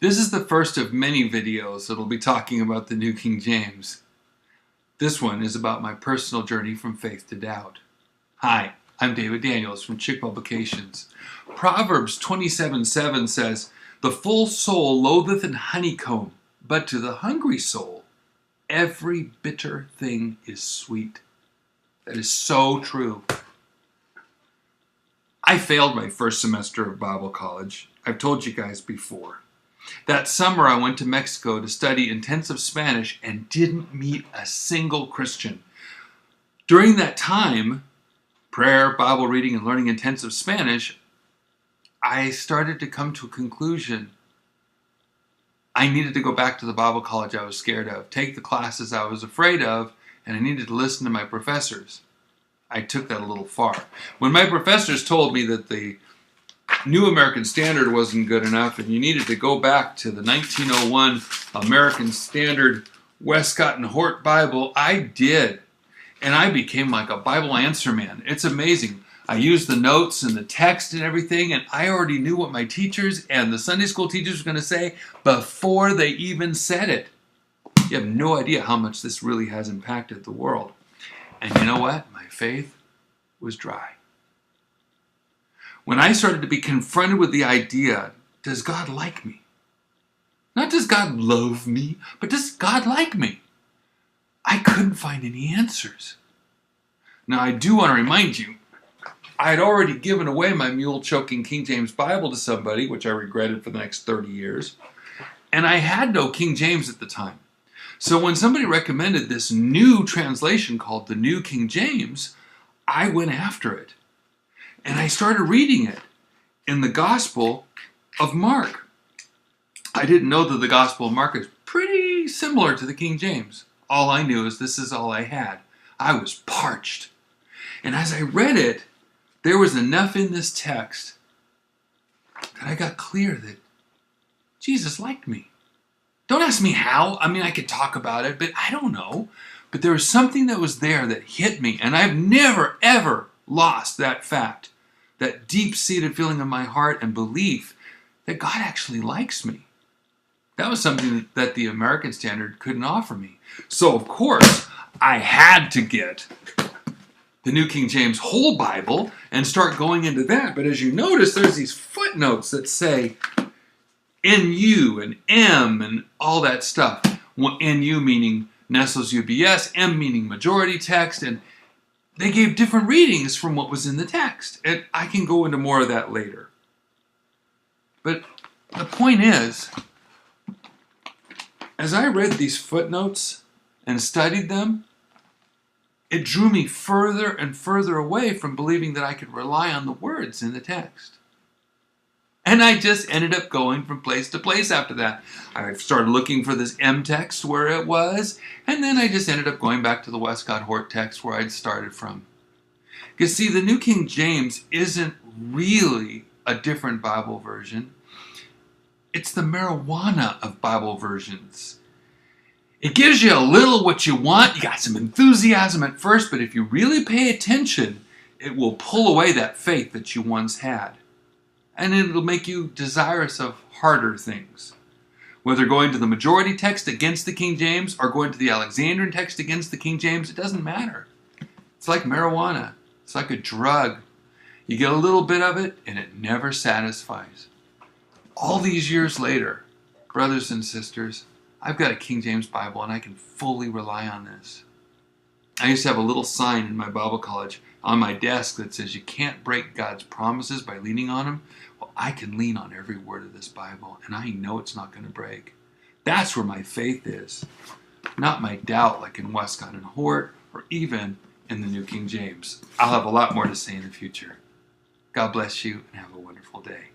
This is the first of many videos that'll be talking about the New King James. This one is about my personal journey from faith to doubt. Hi, I'm David Daniels from Chick Publications. Proverbs 27:7 says, "The full soul loatheth an honeycomb, but to the hungry soul every bitter thing is sweet." That is so true. I failed my first semester of Bible college. I've told you guys before. That summer I went to Mexico to study intensive Spanish and didn't meet a single Christian. During that time, prayer, Bible reading, and learning intensive Spanish, I started to come to a conclusion. I needed to go back to the Bible college I was scared of, take the classes I was afraid of, and I needed to listen to my professors. I took that a little far. When my professors told me that the New American Standard wasn't good enough and you needed to go back to the 1901 American Standard Westcott and Hort Bible, I did. And I became like a Bible answer man. It's amazing. I used the notes and the text and everything, and I already knew what my teachers and the Sunday school teachers were going to say before they even said it. You have no idea how much this really has impacted the world. And you know what? My faith was dry. When I started to be confronted with the idea, does God like me? Not does God love me, but does God like me? I couldn't find any answers. Now I do want to remind you, I had already given away my mule-choking King James Bible to somebody, which I regretted for the next 30 years, and I had no King James at the time. So when somebody recommended this new translation called the New King James, I went after it. And I started reading it in the Gospel of Mark. I didn't know that the Gospel of Mark is pretty similar to the King James. All I knew is this is all I had. I was parched. And as I read it, there was enough in this text that I got clear that Jesus liked me. Don't ask me how. I mean, I could talk about it, but I don't know. But there was something that was there that hit me, and I've never, ever lost that fact, that deep-seated feeling in my heart and belief that God actually likes me. That was something that the American Standard couldn't offer me. So, of course, I had to get the New King James whole Bible and start going into that. But as you notice, there's these footnotes that say NU and M and all that stuff. NU meaning Nestle's UBS, M meaning majority text, and they gave different readings from what was in the text. And I can go into more of that later. But the point is, as I read these footnotes and studied them, it drew me further and further away from believing that I could rely on the words in the text. And I just ended up going from place to place after that. I started looking for this M text where it was, and then I just ended up going back to the Westcott Hort text where I'd started from. Because see, the New King James isn't really a different Bible version. It's the marijuana of Bible versions. It gives you a little what you want. You got some enthusiasm at first, but if you really pay attention, it will pull away that faith that you once had. And it'll make you desirous of harder things. Whether going to the majority text against the King James or going to the Alexandrian text against the King James, it doesn't matter. It's like marijuana. It's like a drug. You get a little bit of it and it never satisfies. All these years later, brothers and sisters, I've got a King James Bible and I can fully rely on this. I used to have a little sign in my Bible college on my desk that says you can't break God's promises by leaning on them. Well, I can lean on every word of this Bible, and I know it's not going to break. That's where my faith is, not my doubt like in Westcott and Hort or even in the New King James. I'll have a lot more to say in the future. God bless you and have a wonderful day.